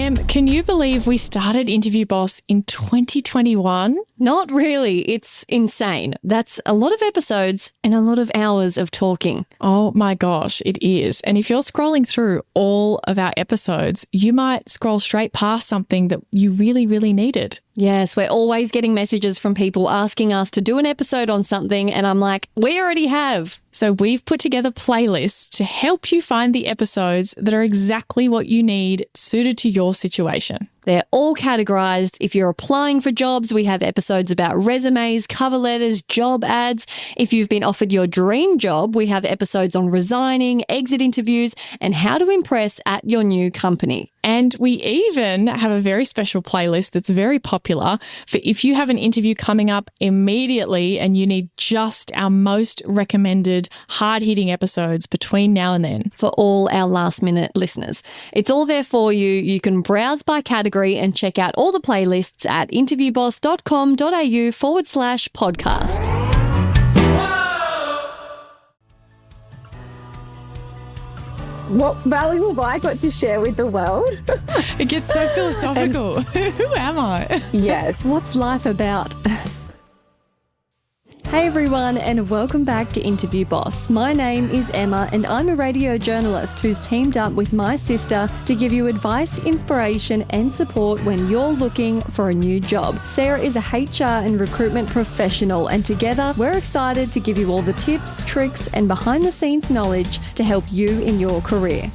Can you believe we started Interview Boss in 2021? Not really. It's insane. That's a lot of episodes and a lot of hours of talking. Oh my gosh, it is. And if you're scrolling through all of our episodes, you might scroll straight past something that you really, really needed. Yes, we're always getting messages from people asking us to do an episode on something, and I'm like, we already have. So we've put together playlists to help you find the episodes that are exactly what you need, suited to your situation. They're all categorized. If you're applying for jobs, we have episodes about resumes, cover letters, job ads. If you've been offered your dream job, we have episodes on resigning, exit interviews, and how to impress at your new company. And we even have a very special playlist that's very popular for if you have an interview coming up immediately and you need just our most recommended hard-hitting episodes between now and then. For all our last-minute listeners. It's all there for you. You can browse by category and check out all the playlists at interviewboss.com.au/podcast. What value have I got to share with the world? It gets so philosophical. Who am I? Yes. What's life about? Hey everyone, and welcome back to Interview Boss. My name is Emma, and I'm a radio journalist who's teamed up with my sister to give you advice, inspiration, and support when you're looking for a new job. Sarah is a HR and recruitment professional, and together we're excited to give you all the tips, tricks, and behind-the-scenes knowledge to help you in your career.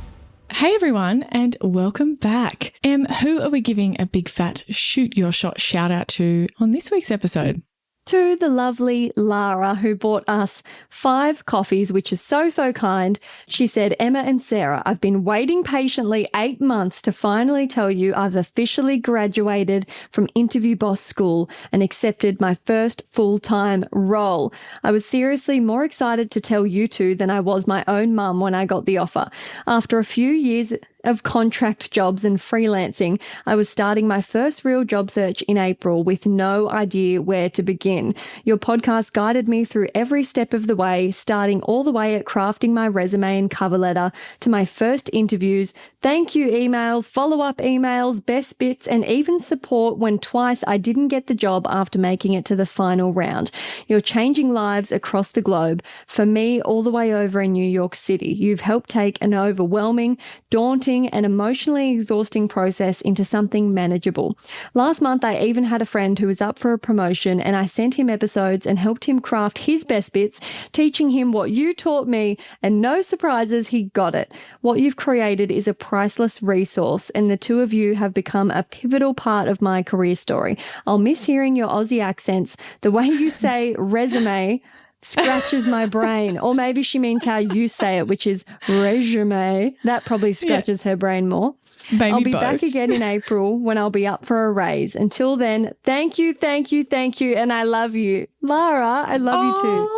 Hey everyone, and welcome back. Who are we giving a big fat shoot your shot shout out to on this week's episode? To the lovely Lara, who bought us 5 coffees, which is so kind. She said, Emma and Sarah, I've been waiting patiently 8 months to finally tell you I've officially graduated from Interview Boss School and accepted my first full-time role. I was seriously more excited to tell you two than I was my own mum when I got the offer. After a few years of contract jobs and freelancing, I was starting my first real job search in April with no idea where to begin. Your podcast guided me through every step of the way, starting all the way at crafting my resume and cover letter to my first interviews, thank you emails, follow-up emails, best bits, and even support when twice I didn't get the job after making it to the final round. You're changing lives across the globe. For me, all the way over in New York City, you've helped take an overwhelming, daunting, and emotionally exhausting process into something manageable. Last month, I even had a friend who was up for a promotion, and I sent him episodes and helped him craft his best bits, teaching him what you taught me, and no surprises, he got it. What you've created is a priceless resource, and the two of you have become a pivotal part of my career story. I'll miss hearing your Aussie accents. The way you say resume scratches my brain. Or maybe she means how you say it, which is resume. That probably scratches her brain more. Maybe I'll be both. back again in April when I'll be up for a raise. Until then, thank you, and I love you. Lara, I love you too.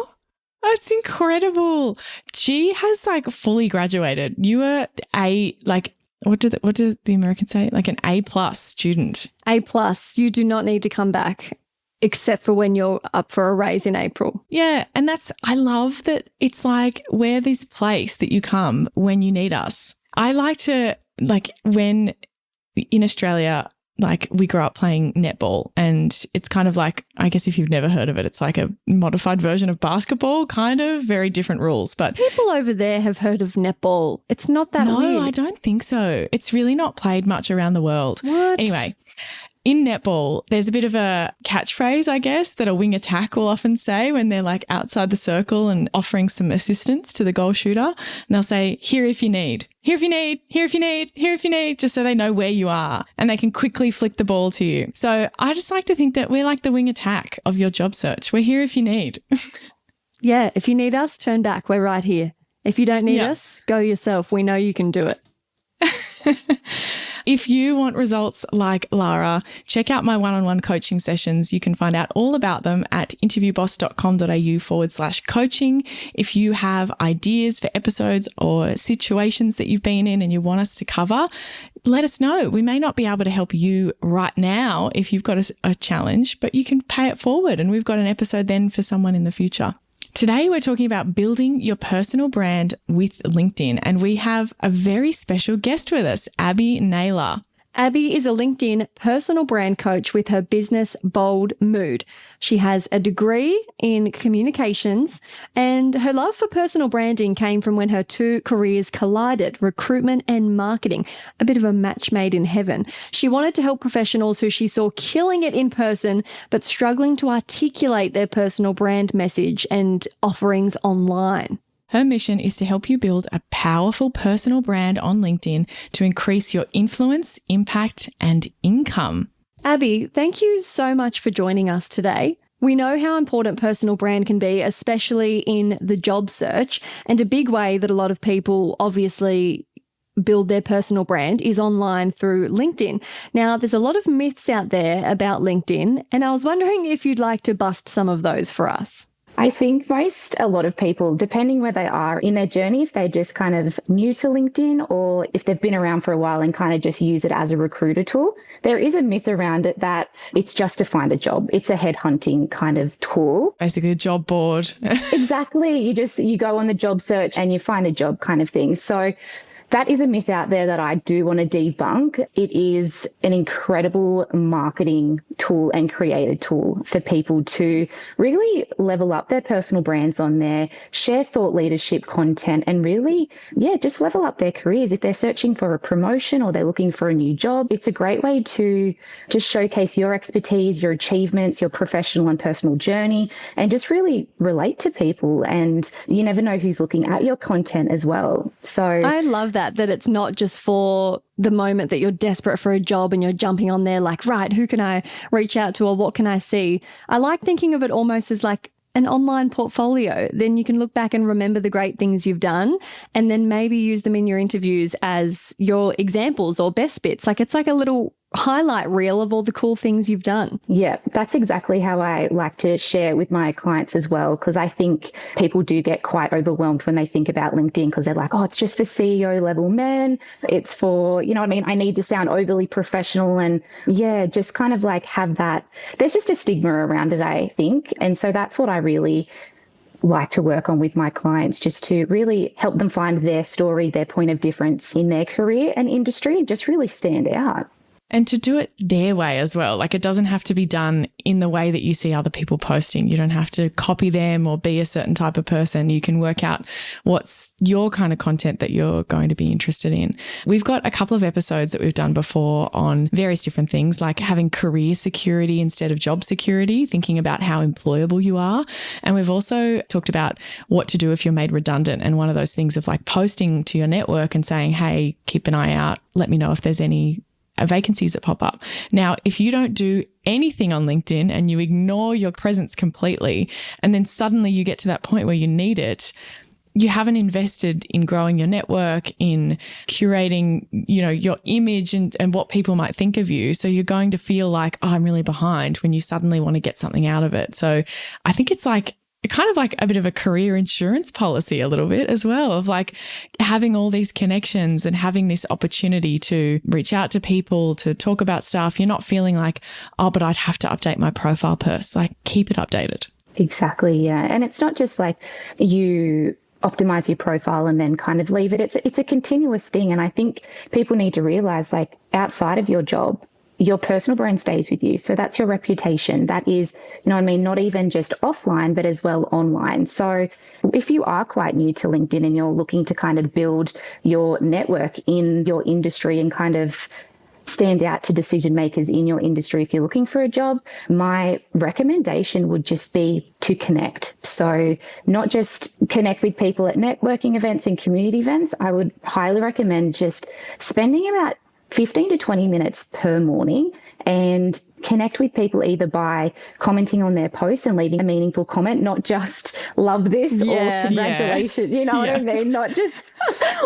That's incredible. She has fully graduated. You were what did the Americans say? Like an A+ student. A+, you do not need to come back. Except for when you're up for a raise in April. Yeah. And I love that it's like we're this place that you come when you need us. I like to, when in Australia, we grew up playing netball, and it's kind of like, I guess if you've never heard of it, it's like a modified version of basketball, kind of, very different rules. But people over there have heard of netball. It's not that weird. No, I don't think so. It's really not played much around the world. What? Anyway. In netball, there's a bit of a catchphrase, I guess, that a wing attack will often say when they're outside the circle and offering some assistance to the goal shooter. And they'll say, here if you need, here if you need, here if you need, here if you need, just so they know where you are and they can quickly flick the ball to you. So I just like to think that we're like the wing attack of your job search. We're here if you need. Yeah, if you need us, turn back. We're right here. If you don't need us, go yourself. We know you can do it. If you want results like Lara, check out my one-on-one coaching sessions. You can find out all about them at interviewboss.com.au/coaching. If you have ideas for episodes or situations that you've been in and you want us to cover, let us know. We may not be able to help you right now if you've got a challenge, but you can pay it forward and we've got an episode then for someone in the future. Today, we're talking about building your personal brand with LinkedIn, and we have a very special guest with us, Abbey Naylor. Abbey is a LinkedIn personal brand coach with her business Bold Mood. She has a degree in communications, and her love for personal branding came from when her two careers collided, recruitment and marketing, a bit of a match made in heaven. She wanted to help professionals who she saw killing it in person, but struggling to articulate their personal brand message and offerings online. Her mission is to help you build a powerful personal brand on LinkedIn to increase your influence, impact, and income. Abbey, thank you so much for joining us today. We know how important personal brand can be, especially in the job search, and a big way that a lot of people obviously build their personal brand is online through LinkedIn. Now, there's a lot of myths out there about LinkedIn, and I was wondering if you'd like to bust some of those for us. I think a lot of people, depending where they are in their journey, if they're just kind of new to LinkedIn or if they've been around for a while and kind of just use it as a recruiter tool, there is a myth around it that it's just to find a job. It's a headhunting kind of tool. Basically a job board. Exactly. You go on the job search and you find a job kind of thing. So that is a myth out there that I do want to debunk. It is an incredible marketing tool and creator tool for people to really level up their personal brands on there, share thought leadership content, and really, just level up their careers. If they're searching for a promotion or they're looking for a new job, it's a great way to just showcase your expertise, your achievements, your professional and personal journey, and just really relate to people. And you never know who's looking at your content as well. So I love that it's not just for the moment that you're desperate for a job and you're jumping on there like, right, who can I reach out to or what can I see? I like thinking of it almost as like an online portfolio. Then you can look back and remember the great things you've done and then maybe use them in your interviews as your examples or best bits. Like it's like a little highlight reel of all the cool things you've done. Yeah, that's exactly how I like to share with my clients as well, because I think people do get quite overwhelmed when they think about LinkedIn because they're like, oh, it's just for CEO level men. It's for, you know what I mean? I need to sound overly professional and just kind of like have that. There's just a stigma around it, I think. And so that's what I really like to work on with my clients, just to really help them find their story, their point of difference in their career and industry, and just really stand out. And to do it their way as well. Like it doesn't have to be done in the way that you see other people posting. You don't have to copy them or be a certain type of person. You can work out what's your kind of content that you're going to be interested in. We've got a couple of episodes that we've done before on various different things, like having career security instead of job security, thinking about how employable you are. And we've also talked about what to do if you're made redundant. And one of those things of like posting to your network and saying, hey, keep an eye out. Let me know if there's any vacancies that pop up. Now, if you don't do anything on LinkedIn and you ignore your presence completely, and then suddenly you get to that point where you need it, you haven't invested in growing your network, in curating, your image and what people might think of you. So you're going to feel like, oh, I'm really behind when you suddenly want to get something out of it. So I think it's like kind of like a bit of a career insurance policy a little bit as well, of like having all these connections and having this opportunity to reach out to people, to talk about stuff. You're not feeling like, oh, but I'd have to update my profile first. Like keep it updated. Exactly. Yeah. And it's not just like you optimize your profile and then kind of leave it. It's a continuous thing. And I think people need to realize, like, outside of your job, your personal brand stays with you. So that's your reputation. That is, not even just offline, but as well online. So if you are quite new to LinkedIn and you're looking to kind of build your network in your industry and kind of stand out to decision makers in your industry, if you're looking for a job, my recommendation would just be to connect. So not just connect with people at networking events and community events. I would highly recommend just spending about 15 to 20 minutes per morning and connect with people either by commenting on their posts and leaving a meaningful comment, not just love this or congratulations, what I mean? Not just,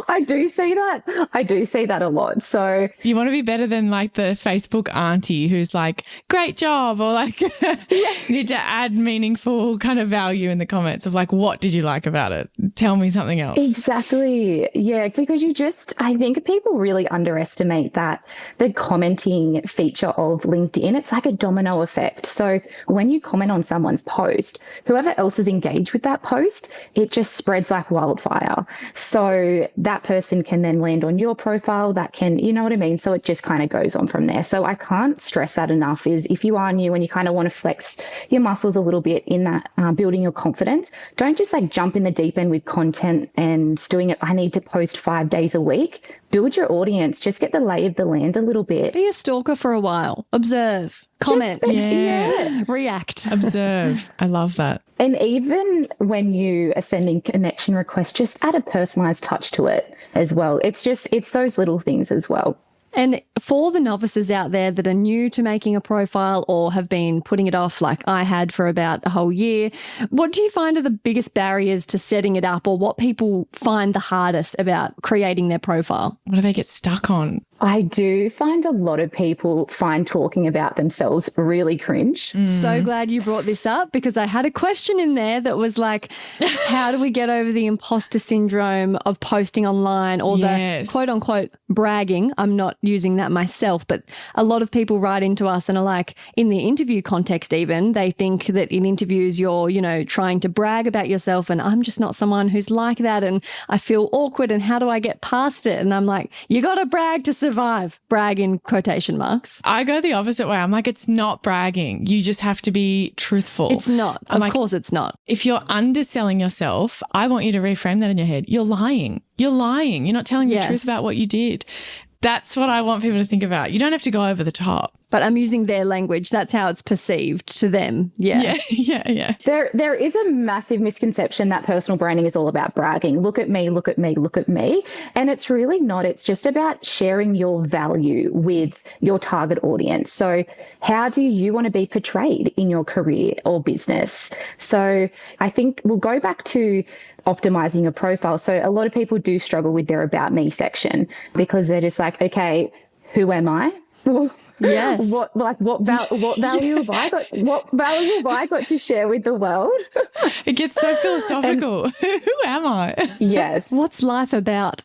I do see that a lot. So you want to be better than like the Facebook auntie who's like, great job, or like you need to add meaningful kind of value in the comments of like, what did you like about it? Tell me something else. Exactly. Yeah, because I think people really underestimate that the commenting feature of LinkedIn. it's like a domino effect. So when you comment on someone's post, whoever else is engaged with that post, it just spreads like wildfire. So that person can then land on your profile, that can, you know what I mean? So it just kind of goes on from there. So I can't stress that enough, is if you are new and you kind of want to flex your muscles a little bit in that building your confidence, don't just like jump in the deep end with content and doing it, I need to post 5 days a week. Build your audience, just get the lay of the land a little bit. Be a stalker for a while. Observe, comment, react. Observe. I love that. And even when you are sending connection requests, just add a personalized touch to it as well. It's those little things as well. And for the novices out there that are new to making a profile or have been putting it off like I had for about a whole year, what do you find are the biggest barriers to setting it up, or what people find the hardest about creating their profile? What do they get stuck on? I do find a lot of people find talking about themselves really cringe. So glad you brought this up, because I had a question in there that was like, how do we get over the imposter syndrome of posting online, or the quote unquote bragging? I'm not using that myself, but a lot of people write into us and are like, in the interview context even, they think that in interviews you're, you know, trying to brag about yourself, and I'm just not someone who's like that, and I feel awkward, and how do I get past it? And I'm like, you got to brag to survive. Brag in quotation marks. I go the opposite way. I'm like, it's not bragging. You just have to be truthful. It's not. Of course it's not. If you're underselling yourself, I want you to reframe that in your head. You're lying. You're lying. You're not telling the truth about what you did. That's what I want people to think about. You don't have to go over the top. But I'm using their language. That's how it's perceived to them. Yeah. There is a massive misconception that personal branding is all about bragging. Look at me, look at me, look at me. And it's really not. It's just about sharing your value with your target audience. So how do you want to be portrayed in your career or business? So I think we'll go back to optimizing a profile. So a lot of people do struggle with their about me section, because they're just like, okay, who am I? Yes. What value have I got? What value have I got to share with the world? It gets so philosophical. Who am I? Yes. What's life about?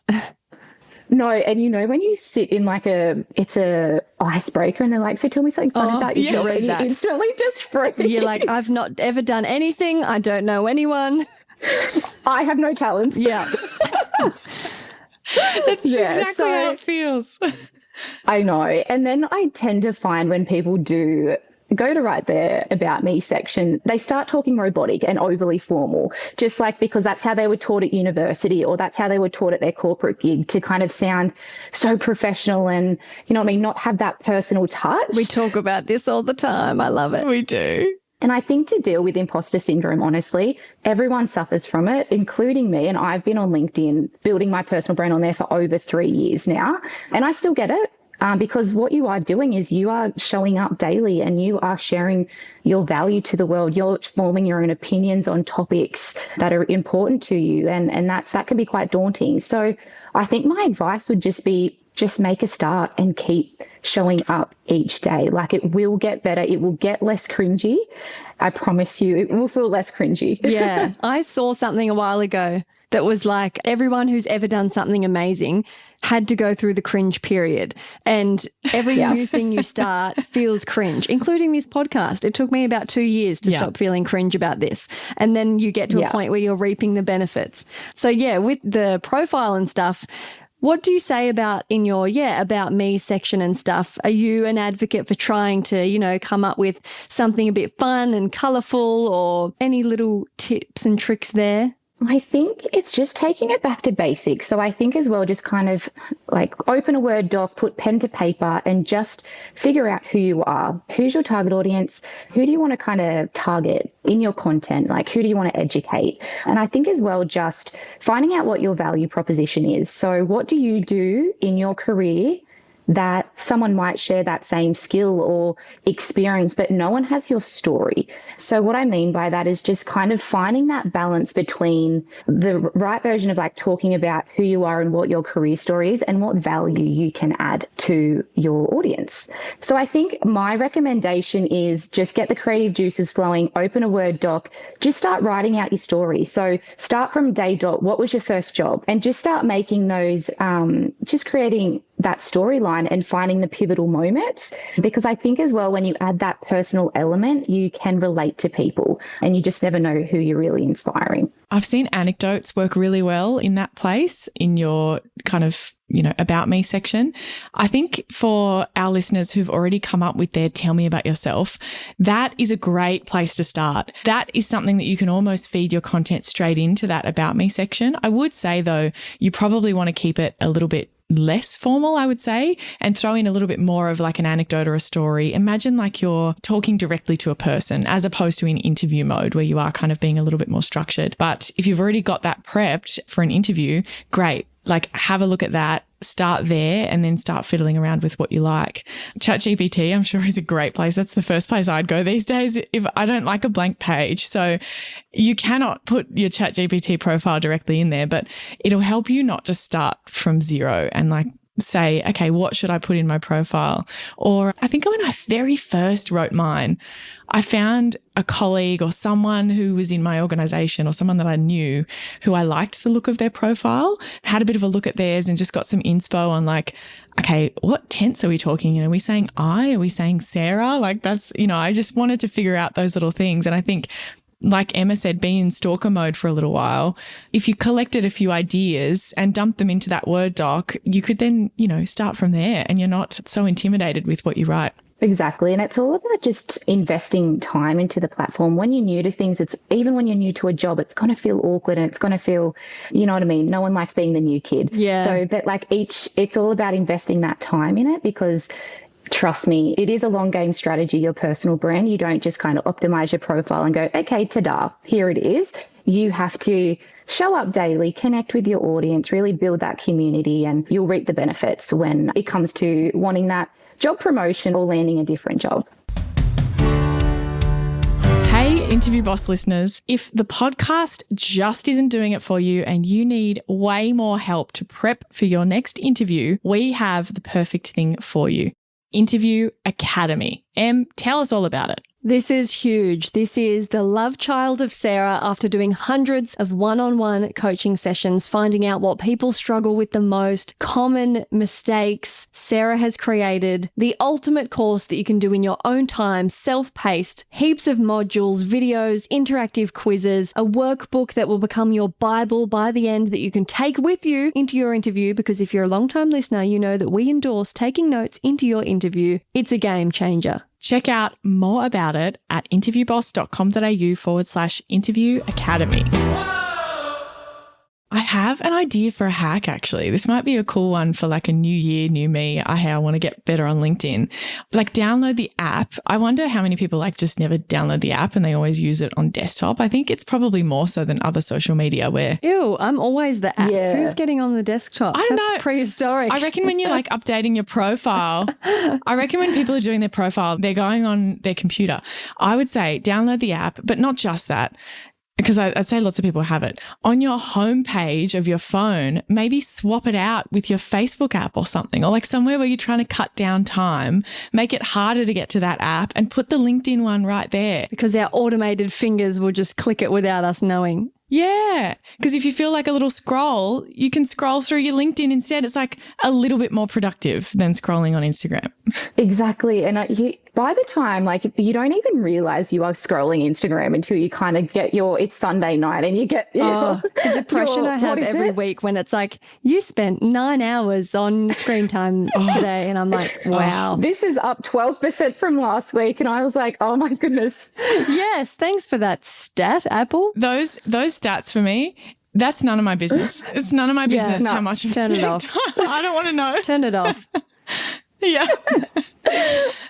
No, and you know, when you sit in like it's a icebreaker and they're like, so tell me something fun about yourself, and you instantly just freeze. You're like, I've not ever done anything. I don't know anyone. I have no talents. Yeah. That's exactly how it feels. I know. And then I tend to find when people do go to write their about me section, they start talking robotic and overly formal, just like because that's how they were taught at university, or that's how they were taught at their corporate gig, to kind of sound so professional and, you know what I mean, not have that personal touch. We talk about this all the time. I love it. We do. And I think to deal with imposter syndrome, honestly, everyone suffers from it, including me. And I've been on LinkedIn building my personal brand on there for over 3 years now. And I still get it. Because what you are doing is you are showing up daily and you are sharing your value to the world. You're forming your own opinions on topics that are important to you. And that can be quite daunting. So I think my advice would just be, just make a start and keep showing up each day. Like, it will get better. It will get less cringy. I promise you, it will feel less cringy. Yeah. I saw something a while ago that was like, everyone who's ever done something amazing had to go through the cringe period. And every new thing you start feels cringe, including this podcast. It took me about 2 years to stop feeling cringe about this. And then you get to a point where you're reaping the benefits. So yeah, with the profile and stuff, what do you say about in your, about me section and stuff? Are you an advocate for trying to, you know, come up with something a bit fun and colourful, or any little tips and tricks there? I think it's just taking it back to basics. So I think as well, just kind of like open a Word doc, put pen to paper, and just figure out who you are. Who's your target audience? Who do you want to kind of target in your content? Like, who do you want to educate? And I think as well, just finding out what your value proposition is. So what do you do in your career that someone might share that same skill or experience, but no one has your story? So what I mean by that is just kind of finding that balance between the right version of like talking about who you are and what your career story is and what value you can add to your audience. So I think my recommendation is just get the creative juices flowing, open a Word doc, just start writing out your story. So start from day dot, what was your first job? And just start making those, just creating that storyline and finding the pivotal moments. Because I think as well, when you add that personal element, you can relate to people and you just never know who you're really inspiring. I've seen anecdotes work really well in that place, in your kind of, about me section. I think for our listeners who've already come up with their tell me about yourself, that is a great place to start. That is something that you can almost feed your content straight into that about me section. I would say though, you probably want to keep it a little bit less formal, I would say, and throw in a little bit more of like an anecdote or a story. Imagine like you're talking directly to a person as opposed to in interview mode where you are kind of being a little bit more structured. But if you've already got that prepped for an interview, great. Like have a look at that, start there, and then start fiddling around with what you like. ChatGPT, I'm sure, is a great place. That's the first place I'd go these days if I don't like a blank page. So you cannot put your ChatGPT profile directly in there, but it'll help you not just start from zero and like say, okay, what should I put in my profile? Or I think when I very first wrote mine, I found a colleague or someone who was in my organization or someone that I knew who I liked the look of their profile, had a bit of a look at theirs and just got some inspo on like, okay, what tense are we talking? Are we saying I? Are we saying Sarah? Like that's, I just wanted to figure out those little things. And I think, like Emma said, be in stalker mode for a little while. If you collected a few ideas and dumped them into that Word doc, you could then, start from there and you're not so intimidated with what you write. Exactly. And it's all about just investing time into the platform. When you're new to things, even when you're new to a job, it's going to feel awkward and it's going to feel, you know what I mean? No one likes being the new kid. Yeah. So, but like it's all about investing that time in it because trust me, it is a long game strategy, your personal brand. You don't just kind of optimize your profile and go, okay, ta-da, here it is. You have to show up daily, connect with your audience, really build that community, and you'll reap the benefits when it comes to wanting that job promotion or landing a different job. Hey, Interview Boss listeners, if the podcast just isn't doing it for you and you need way more help to prep for your next interview, we have the perfect thing for you. Interview Academy. Em, tell us all about it. This is huge. This is the love child of Sarah after doing hundreds of one-on-one coaching sessions, finding out what people struggle with the most, common mistakes. Sarah has created the ultimate course that you can do in your own time, self-paced, heaps of modules, videos, interactive quizzes, a workbook that will become your Bible by the end that you can take with you into your interview, because if you're a long-time listener, you know that we endorse taking notes into your interview. It's a game changer. Check out more about it at interviewboss.com.au/interview academy. I have an idea for a hack, actually. This might be a cool one for like a new year, new me. I want to get better on LinkedIn. Like download the app. I wonder how many people like just never download the app and they always use it on desktop. I think it's probably more so than other social media where... Ew, I'm always the app. Yeah. Who's getting on the desktop? I don't know. That's prehistoric. I reckon when you're like updating your profile, I reckon when people are doing their profile, they're going on their computer. I would say download the app, but not just that. Because I'd say lots of people have it. On your homepage of your phone, maybe swap it out with your Facebook app or something, or like somewhere where you're trying to cut down time, make it harder to get to that app and put the LinkedIn one right there. Because our automated fingers will just click it without us knowing. Yeah, because if you feel like a little scroll, you can scroll through your LinkedIn instead. It's like a little bit more productive than scrolling on Instagram. Exactly. And by the time, like, you don't even realize you are scrolling Instagram until you kind of get it's Sunday night and you get the depression I have every week when it's like, you spent 9 hours on screen time today. And I'm like, wow. This is up 12% from last week. And I was like, oh my goodness. Yes. Thanks for that stat, Apple. Those stats for me, that's none of my business. It's none of my business how much I've spent. Turn it off. I don't want to know. Turn it off. Yeah.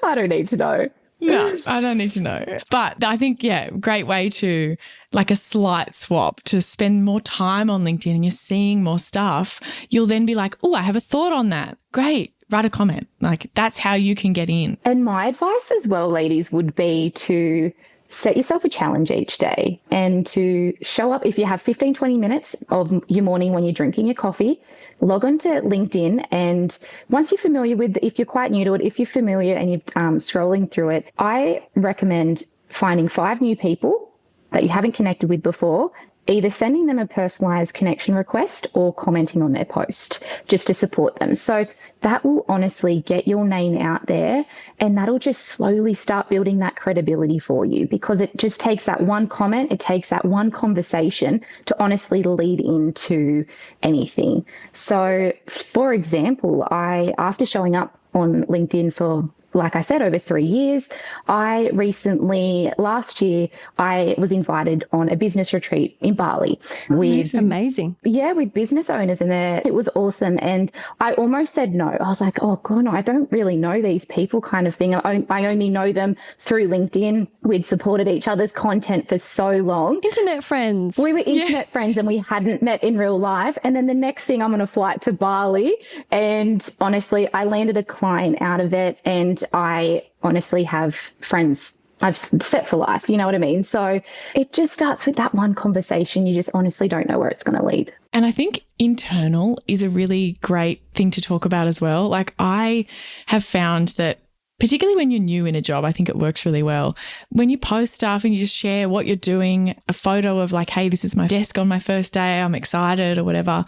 I don't need to know. No, I don't need to know. But I think, great way to like a slight swap to spend more time on LinkedIn and you're seeing more stuff. You'll then be like, oh, I have a thought on that. Great. Write a comment. Like that's how you can get in. And my advice as well, ladies, would be to set yourself a challenge each day and to show up. If you have 15, 20 minutes of your morning when you're drinking your coffee, log on to LinkedIn. And once you're familiar with, if you're quite new to it, if you're familiar and you're scrolling through it, I recommend finding 5 new people that you haven't connected with before either sending them a personalized connection request or commenting on their post just to support them. So that will honestly get your name out there, and that'll just slowly start building that credibility for you, because it just takes that one comment, it takes that one conversation to honestly lead into anything. So for example, after showing up on LinkedIn for, like I said, over 3 years, last year, I was invited on a business retreat in Bali with amazing. Yeah, with business owners in there. It was awesome. And I almost said no. I was like, oh God, no, I don't really know these people kind of thing. I only know them through LinkedIn. We'd supported each other's content for so long. Internet friends. We were internet friends and we hadn't met in real life. And then the next thing, I'm on a flight to Bali. And honestly, I landed a client out of it, and I honestly have friends I've set for life. You know what I mean? So it just starts with that one conversation. You just honestly don't know where it's going to lead. And I think internal is a really great thing to talk about as well. Like, I have found that particularly when you're new in a job, I think it works really well. When you post stuff and you just share what you're doing, a photo of like, hey, this is my desk on my first day, I'm excited or whatever,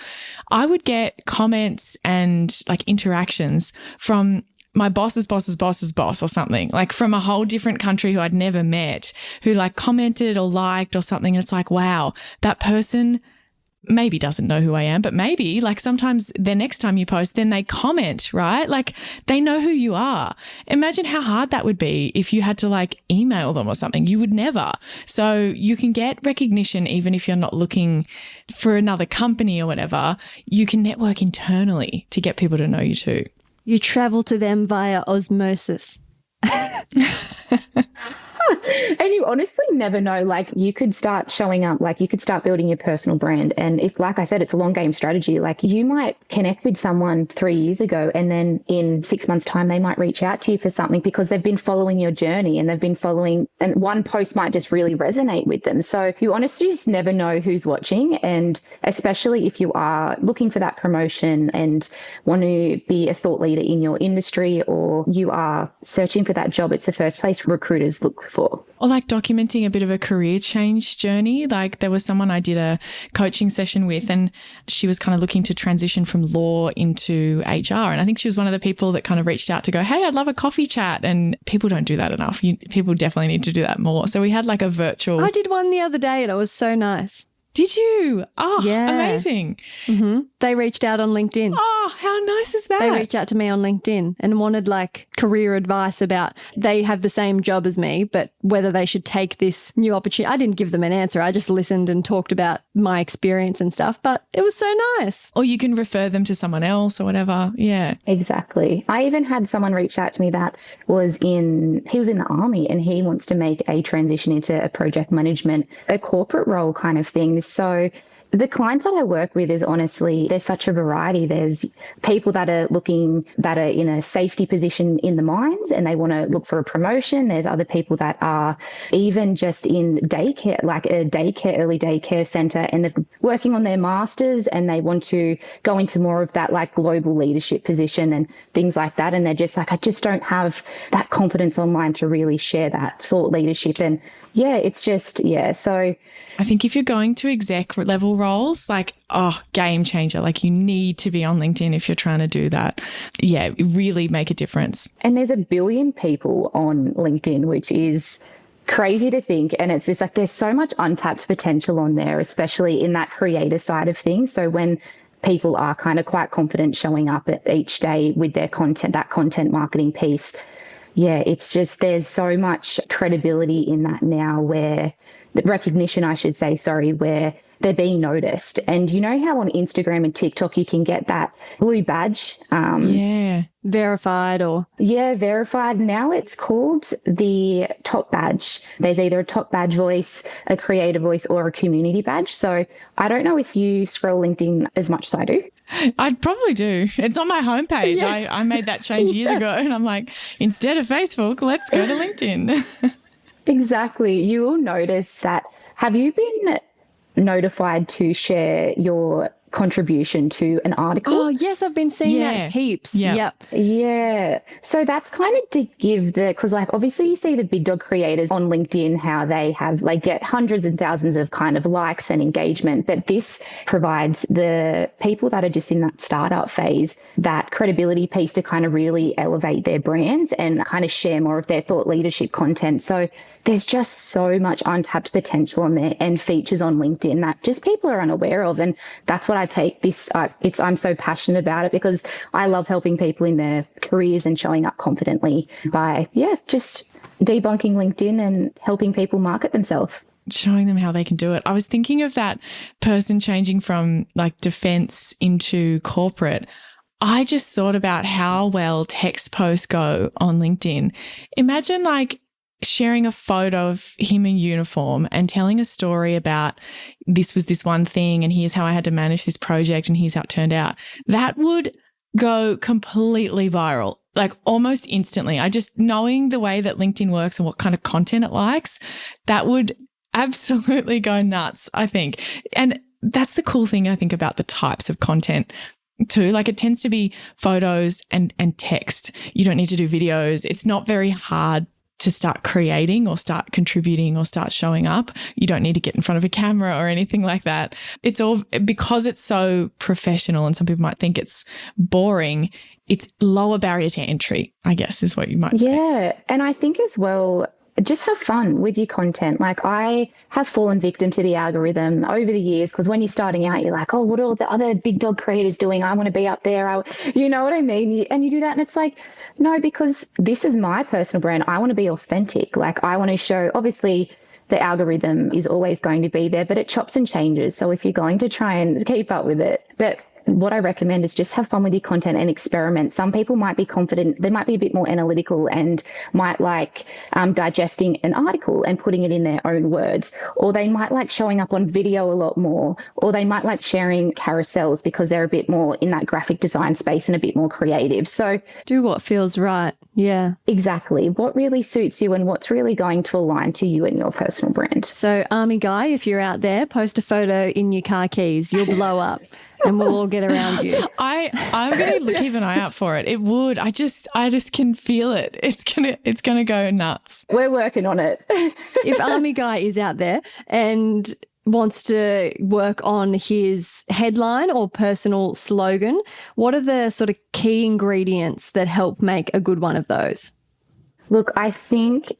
I would get comments and like interactions from my boss's boss's boss's boss or something, like from a whole different country who I'd never met, who like commented or liked or something. And it's like, wow, that person maybe doesn't know who I am, but maybe like sometimes the next time you post, then they comment, right? Like they know who you are. Imagine how hard that would be if you had to like email them or something. You would never. So you can get recognition even if you're not looking for another company or whatever. You can network internally to get people to know you too. You travel to them via osmosis. And you honestly never know, like you could start showing up, like you could start building your personal brand. And if, like I said, it's a long game strategy, like you might connect with someone 3 years ago and then in 6 months' time, they might reach out to you for something because they've been following your journey and they've been following, and one post might just really resonate with them. So you honestly just never know who's watching. And especially if you are looking for that promotion and want to be a thought leader in your industry, or you are searching for that job, it's the first place recruiters look for. Or like documenting a bit of a career change journey. Like there was someone I did a coaching session with, and she was kind of looking to transition from law into HR. And I think she was one of the people that kind of reached out to go, hey, I'd love a coffee chat. And people don't do that enough. People definitely need to do that more. So we had like a virtual. I did one the other day and it was so nice. Did you? Oh, yeah. Amazing. Mm-hmm. They reached out on LinkedIn. Oh, how nice is that? They reached out to me on LinkedIn and wanted like career advice about, they have the same job as me, but whether they should take this new opportunity. I didn't give them an answer. I just listened and talked about my experience and stuff, but it was so nice. Or you can refer them to someone else or whatever. Yeah. Exactly. I even had someone reach out to me that he was in the army and he wants to make a transition into a project management, a corporate role kind of thing. So the clients that I work with is honestly, there's such a variety. There's people that are in a safety position in the mines and they want to look for a promotion. There's other people that are even just in daycare, like a early daycare center, and they're working on their masters and they want to go into more of that like global leadership position and things like that. And they're just like, I just don't have that confidence online to really share that thought leadership. And yeah, it's just, yeah. So I think if you're going to exec level roles, like, game changer. Like you need to be on LinkedIn if you're trying to do that. Yeah, really make a difference. And there's 1 billion people on LinkedIn, which is crazy to think. And it's just like, there's so much untapped potential on there, especially in that creator side of things. So when people are kind of quite confident showing up at each day with their content, that content marketing piece, yeah, it's just, there's so much credibility in that now, where the recognition, I should say, where they're being noticed. And you know how on Instagram and TikTok you can get that blue badge? Verified or? Yeah, verified. Now it's called the top badge. There's either a top badge voice, a creator voice, or a community badge. So I don't know if you scroll LinkedIn as much as I do. I probably do. It's on my homepage. Yeah. I made that change years ago and I'm like, instead of Facebook, let's go to LinkedIn. Exactly. You will notice that. Have you been notified to share your contribution to an article. Oh, yes, I've been seeing that heaps. Yeah. Yep. Yeah. So that's kind of to give because like obviously you see the big dog creators on LinkedIn, how they have like get hundreds and thousands of kind of likes and engagement. But this provides the people that are just in that startup phase that credibility piece to kind of really elevate their brands and kind of share more of their thought leadership content. So there's just so much untapped potential on there and features on LinkedIn that just people are unaware of. And that's what I take this. I'm so passionate about it because I love helping people in their careers and showing up confidently by, just debunking LinkedIn and helping people market themselves. Showing them how they can do it. I was thinking of that person changing from like defense into corporate. I just thought about how well text posts go on LinkedIn. Imagine like sharing a photo of him in uniform and telling a story about this was this one thing and here's how I had to manage this project and here's how it turned out. That would go completely viral, like almost instantly. I just knowing the way that LinkedIn works and what kind of content it likes, that would absolutely go nuts, I think. And that's the cool thing, I think, about the types of content too. Like it tends to be photos and text. You don't need to do videos. It's not very hard to start creating or start contributing or start showing up. You don't need to get in front of a camera or anything like that. It's all because it's so professional and some people might think it's boring. It's lower barrier to entry, I guess, is what you might say. Yeah. And I think as well, just have fun with your content. Like I have fallen victim to the algorithm over the years because when you're starting out, you're like, oh, what are all the other big dog creators doing? I want to be up there. You know what I mean? And you do that and it's like, no, because this is my personal brand. I want to be authentic. Like I want to show, obviously, the algorithm is always going to be there, but it chops and changes. So if you're going to try and keep up with it, but what I recommend is just have fun with your content and experiment. Some people might be confident, they might be a bit more analytical and might like digesting an article and putting it in their own words, or they might like showing up on video a lot more, or they might like sharing carousels because they're a bit more in that graphic design space and a bit more creative. So do what feels right. Yeah, exactly. What really suits you and what's really going to align to you and your personal brand. So Army Guy, if you're out there, post a photo in your car keys, you'll blow up. And we'll all get around you. I'm going to keep an eye out for it. It would. I just can feel it. It's gonna go nuts. We're working on it. If Army Guy is out there and wants to work on his headline or personal slogan, what are the sort of key ingredients that help make a good one of those? Look, I think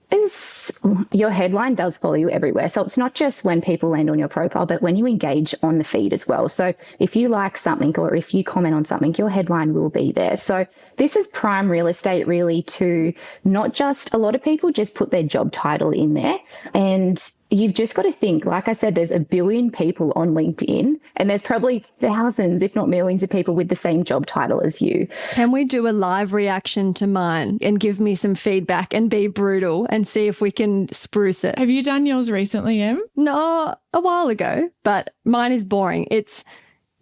your headline does follow you everywhere. So it's not just when people land on your profile, but when you engage on the feed as well. So if you like something or if you comment on something, your headline will be there. So this is prime real estate really to not just, a lot of people just put their job title in there, and you've just got to think, like I said, there's 1 billion people on LinkedIn and there's probably thousands, if not millions of people with the same job title as you. Can we do a live reaction to mine and give me some feedback and be brutal and see if we can spruce it? Have you done yours recently, Em? No, a while ago, but mine is boring. It's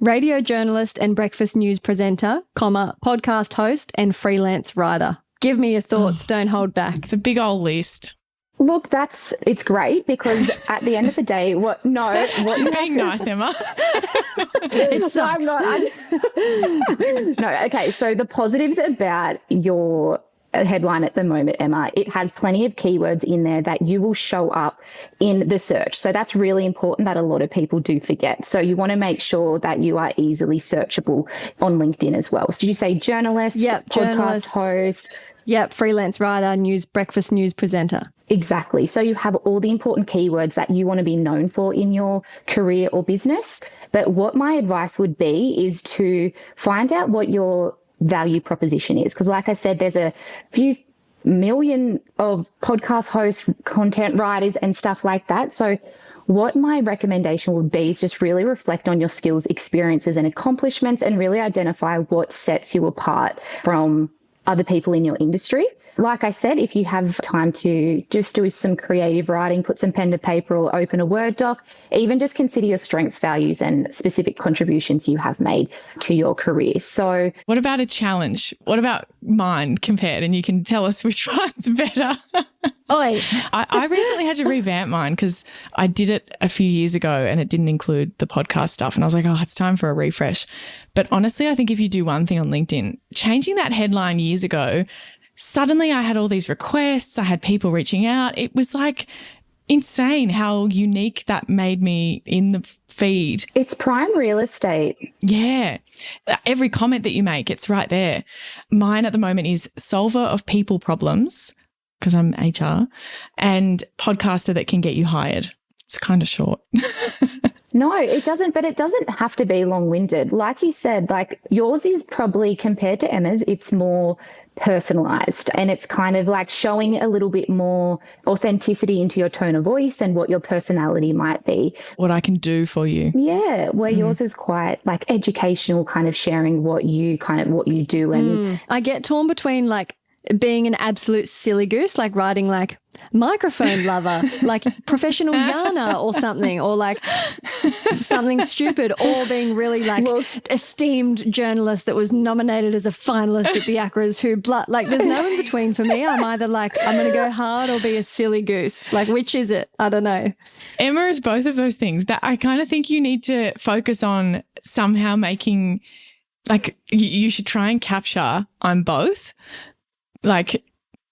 radio journalist and breakfast news presenter, podcast host and freelance writer. Give me your thoughts. Don't hold back. It's a big old list. Look, it's great because at the end of the day, she's being nice, Emma. It sucks. No, okay. So the positives about your headline at the moment, Emma, it has plenty of keywords in there that you will show up in the search. So that's really important that a lot of people do forget. So you want to make sure that you are easily searchable on LinkedIn as well. So did you say journalist, podcast host? Yep, freelance writer, breakfast news presenter. Exactly. So you have all the important keywords that you want to be known for in your career or business. But what my advice would be is to find out what your value proposition is. Because like I said, there's a few million of podcast hosts, content writers and stuff like that. So what my recommendation would be is just really reflect on your skills, experiences and accomplishments and really identify what sets you apart from other people in your industry. Like I said, if you have time to just do some creative writing, put some pen to paper or open a Word doc, even just consider your strengths, values and specific contributions you have made to your career. So what about a challenge? What about mine compared? And you can tell us which one's better. Oi. I recently had to revamp mine because I did it a few years ago and it didn't include the podcast stuff. And I was like, oh, it's time for a refresh. But honestly, I think if you do one thing on LinkedIn, changing that headline years ago, suddenly I had all these requests. I had people reaching out. It was like insane how unique that made me in the feed. It's prime real estate. Yeah. Every comment that you make, it's right there. Mine at the moment is solver of people problems, because I'm HR, and podcaster that can get you hired. It's kind of short. No, it doesn't, but it doesn't have to be long-winded. Like you said, like yours is probably, compared to Emma's, it's more personalized and it's kind of like showing a little bit more authenticity into your tone of voice and what your personality might be. What I can do for you. Yeah, where yours is quite like educational, kind of sharing what you do. And I get torn between like being an absolute silly goose, like writing like microphone lover, like professional yarner or something, or like something stupid, or being really like esteemed journalist that was nominated as a finalist at the ACRAs who like there's no in between for me. I'm either like, I'm going to go hard or be a silly goose. Like, which is it? I don't know. Emma is both of those things that I kind of think you need to focus on somehow making, like you should try and capture I'm both. Like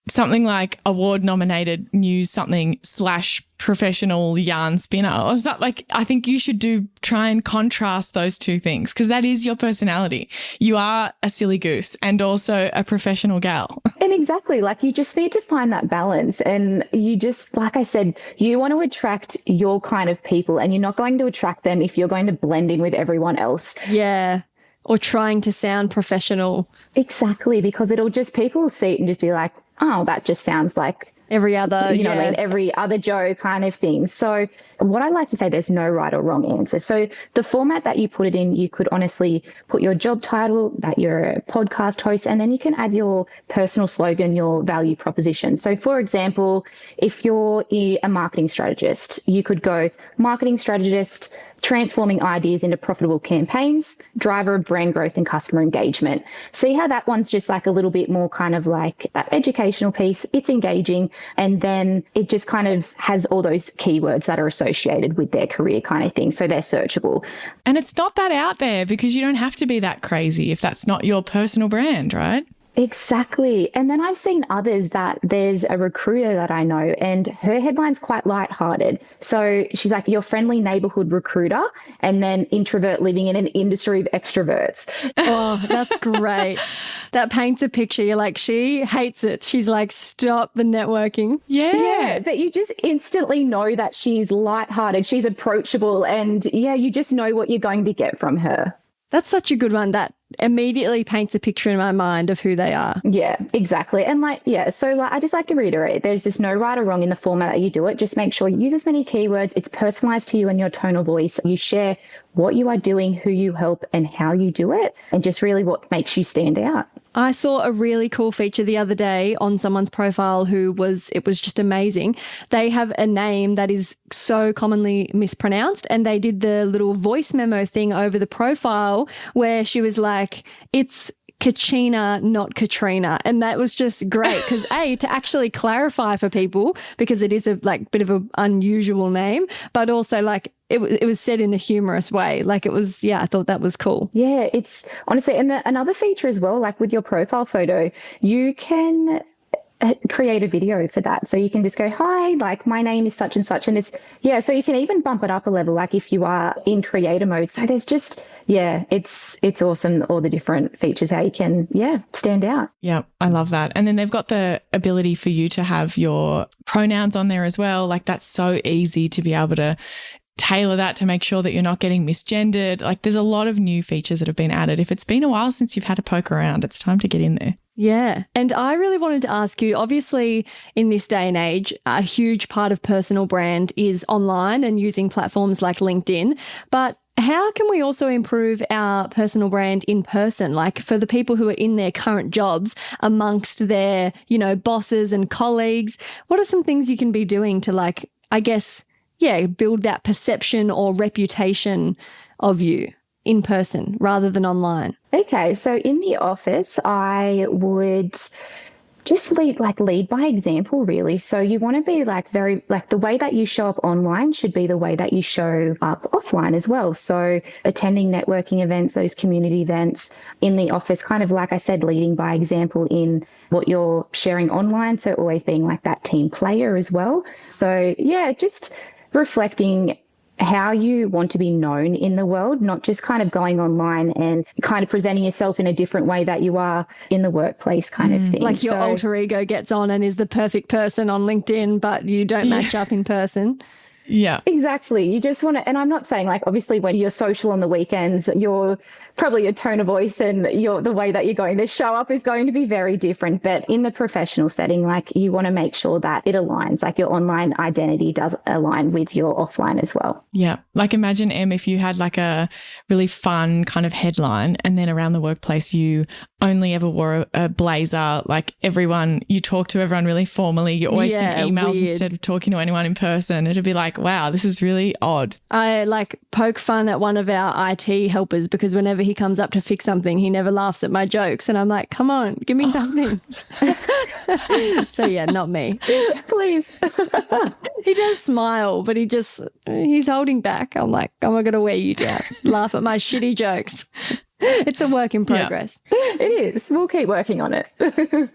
something like award nominated news something / professional yarn spinner or something. Like I think you should try and contrast those two things because that is your personality. You are a silly goose and also a professional gal. And exactly, like you just need to find that balance, and you just, like I said, you want to attract your kind of people, and you're not going to attract them if you're going to blend in with everyone else. Yeah. Or trying to sound professional. Exactly, because people will see it and just be like, oh, that just sounds like every other, you know what I mean, every other Joe kind of thing. So what I like to say, there's no right or wrong answer. So the format that you put it in, you could honestly put your job title, that you're a podcast host, and then you can add your personal slogan, your value proposition. So for example, if you're a marketing strategist, you could go marketing strategist, transforming ideas into profitable campaigns, driver of brand growth and customer engagement. See how that one's just like a little bit more kind of like that educational piece. It's engaging, and then it just kind of has all those keywords that are associated with their career kind of thing. So they're searchable. And it's not that out there because you don't have to be that crazy if that's not your personal brand, right? Exactly. And then I've seen others that there's a recruiter that I know and her headline's quite lighthearted. So she's like your friendly neighborhood recruiter, and then introvert living in an industry of extroverts. Oh, that's great. That paints a picture. You're like, she hates it. She's like, stop the networking. Yeah. But you just instantly know that she's lighthearted, she's approachable, and you just know what you're going to get from her. That's such a good one. That immediately paints a picture in my mind of who they are. Yeah, exactly. And so I just like to reiterate, there's just no right or wrong in the format that you do it. Just make sure you use as many keywords. It's personalized to you and your tone of voice. You share what you are doing, who you help, and how you do it, and just really what makes you stand out. I saw a really cool feature the other day on someone's profile it was just amazing. They have a name that is so commonly mispronounced, and they did the little voice memo thing over the profile where she was like, it's Kachina, not Katrina. And that was just great because to actually clarify for people, because it is a bit of an unusual name, but also like it was said in a humorous way. Like it was, I thought that was cool. Yeah, it's honestly, and another feature as well, like with your profile photo, you can create a video for that. So you can just go, hi, like my name is such and such. And so you can even bump it up a level, like if you are in creator mode. So there's just, it's awesome. All the different features, how you can, stand out. Yeah, I love that. And then they've got the ability for you to have your pronouns on there as well. Like that's so easy to be able to tailor that to make sure that you're not getting misgendered. Like there's a lot of new features that have been added. If it's been a while since you've had to poke around, it's time to get in there. Yeah. And I really wanted to ask you, obviously in this day and age, a huge part of personal brand is online and using platforms like LinkedIn. But how can we also improve our personal brand in person? Like for the people who are in their current jobs amongst their, bosses and colleagues, what are some things you can be doing to build that perception or reputation of you in person rather than online? Okay, so in the office, I would just lead by example, really. So you want to be the way that you show up online should be the way that you show up offline as well. So attending networking events, those community events in the office, kind of like I said, leading by example in what you're sharing online. So always being like that team player as well. So yeah, just reflecting how you want to be known in the world, not just kind of going online and kind of presenting yourself in a different way that you are in the workplace kind of thing. Like your alter ego gets on and is the perfect person on LinkedIn, but you don't match up in person. Yeah, exactly. You just want to, and I'm not saying obviously when you're social on the weekends, probably your tone of voice and the way that you're going to show up is going to be very different. But in the professional setting, you want to make sure that it aligns, your online identity does align with your offline as well. Yeah. Imagine, Em, if you had a really fun kind of headline and then around the workplace you only ever wore a blazer, you talk to everyone really formally, you always send emails weird. Instead of talking to anyone in person. It'd be wow, this is really odd. I poke fun at one of our IT helpers because whenever he comes up to fix something, he never laughs at my jokes. And I'm like, come on, give me something. So yeah, not me. Please. He does smile, but he's holding back. I'm like, I'm not going to wear you down. Laugh at my shitty jokes. It's a work in progress. Yeah. It is. We'll keep working on it.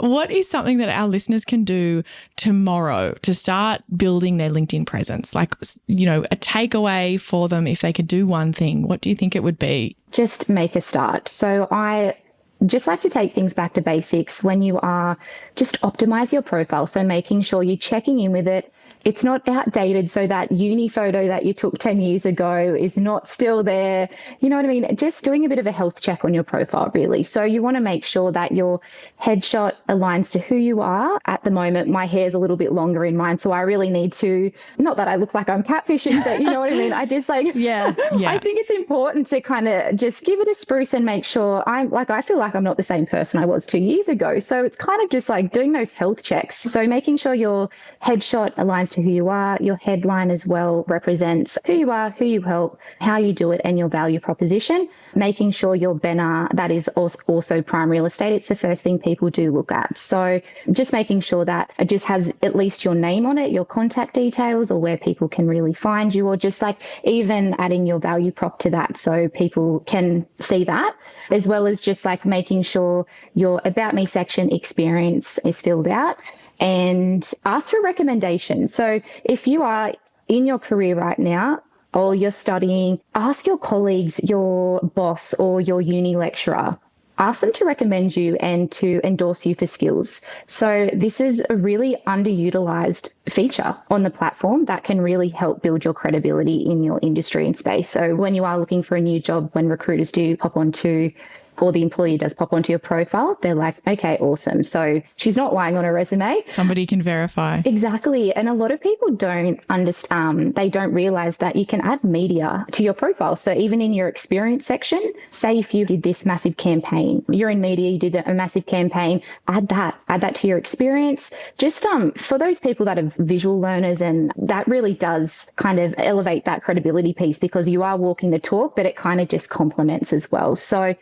What is something that our listeners can do tomorrow to start building their LinkedIn presence? A takeaway for them if they could do one thing. What do you think it would be? Just make a start. So I just like to take things back to basics when you are just optimize your profile. So making sure you're checking in with it. It's not outdated, so that uni photo that you took 10 years ago is not still there. You know what I mean? Just doing a bit of a health check on your profile, really. So you want to make sure that your headshot aligns to who you are. At the moment, my hair's a little bit longer in mine, so I really need to, not that I look like I'm catfishing, but you know what I mean? I just yeah. I think it's important to kind of just give it a spruce and make sure I feel like I'm not the same person I was 2 years ago. So it's kind of just doing those health checks. So making sure your headshot aligns to who you are, your headline as well represents who you are, who you help, how you do it, and your value proposition. Making sure your banner, that is also prime real estate. It's the first thing people do look at. So just making sure that it just has at least your name on it, your contact details, or where people can really find you, or just even adding your value prop to that so people can see that, as well as just making sure your About Me section experience is filled out. And ask for recommendations. So if you are in your career right now or you're studying, ask your colleagues, your boss or your uni lecturer, ask them to recommend you and to endorse you for skills. So this is a really underutilized feature on the platform that can really help build your credibility in your industry and space. So when you are looking for a new job, when recruiters do pop onto or the employee does pop onto your profile, they're like, okay, awesome. So she's not lying on her resume. Somebody can verify. Exactly. And a lot of people don't understand, they don't realize that you can add media to your profile. So even in your experience section, say if you did this massive campaign, you're in media, you did a massive campaign, add that to your experience. Just for those people that are visual learners, and that really does kind of elevate that credibility piece because you are walking the talk, but it kind of just complements as well. So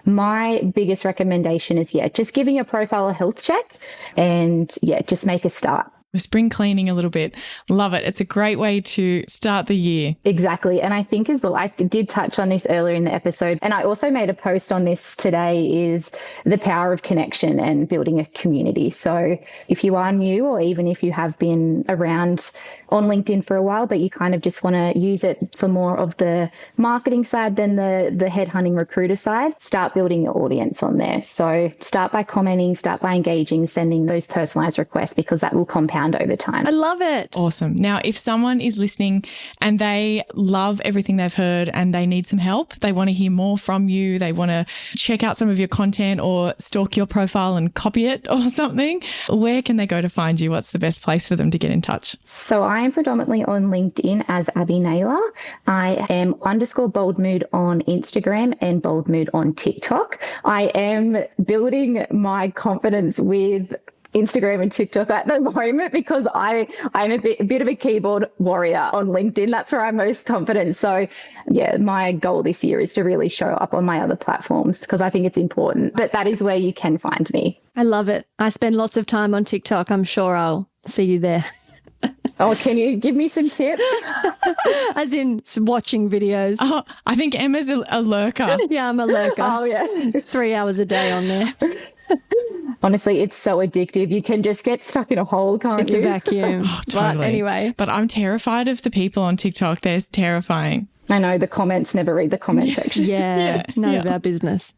my biggest recommendation is, just giving your profile a health check and, just make a start. We're spring cleaning a little bit. Love it. It's a great way to start the year. Exactly. And I think as well, I did touch on this earlier in the episode, and I also made a post on this today, is the power of connection and building a community. So if you are new, or even if you have been around on LinkedIn for a while, but you kind of just want to use it for more of the marketing side than the headhunting recruiter side, start building your audience on there. So start by commenting, start by engaging, sending those personalized requests, because that will compound compound over time. I love it. Awesome. Now, if someone is listening and they love everything they've heard and they need some help, they want to hear more from you, they want to check out some of your content or stalk your profile and copy it or something, where can they go to find you? What's the best place for them to get in touch? So I am predominantly on LinkedIn as Abbey Naylor. I am _boldmood on Instagram and boldmood on TikTok. I am building my confidence with Instagram and TikTok at the moment because I'm a bit of a keyboard warrior on LinkedIn. That's where I'm most confident. So yeah, my goal this year is to really show up on my other platforms because I think it's important. But that is where you can find me. I love it. I spend lots of time on TikTok. I'm sure I'll see you there. Oh, can you give me some tips? As in watching videos. Oh, I think Emma's a lurker. Yeah, I'm a lurker. Oh, yeah. 3 hours a day on there. Honestly, it's so addictive. You can just get stuck in a hole, can't It's you? a vacuum. Oh, totally. But anyway. But I'm terrified of the people on TikTok. They're terrifying. I know, the comments, never read the comment section. Yeah, none of our business.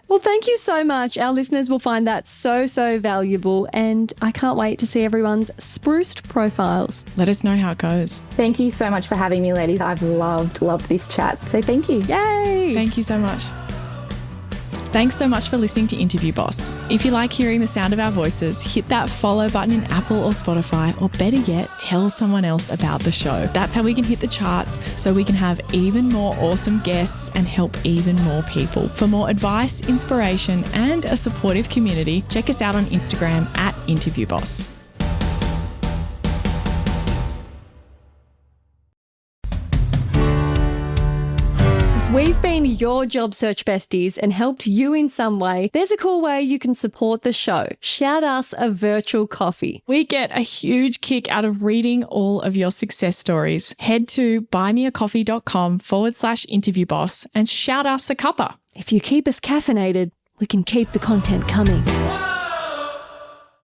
Well, thank you so much. Our listeners will find that so valuable, and I can't wait to see everyone's spruced profiles. Let us know how it goes. Thank you so much for having me, ladies. I've loved this chat. So thank you. Yay! Thank you so much. Thanks so much for listening to Interview Boss. If you like hearing the sound of our voices, hit that follow button in Apple or Spotify, or better yet, tell someone else about the show. That's how we can hit the charts so we can have even more awesome guests and help even more people. For more advice, inspiration, and a supportive community, check us out on Instagram at Interview Boss. We've been your job search besties and helped you in some way. There's a cool way you can support the show. Shout us a virtual coffee. We get a huge kick out of reading all of your success stories. Head to buymeacoffee.com/interviewboss and shout us a cuppa. If you keep us caffeinated, we can keep the content coming.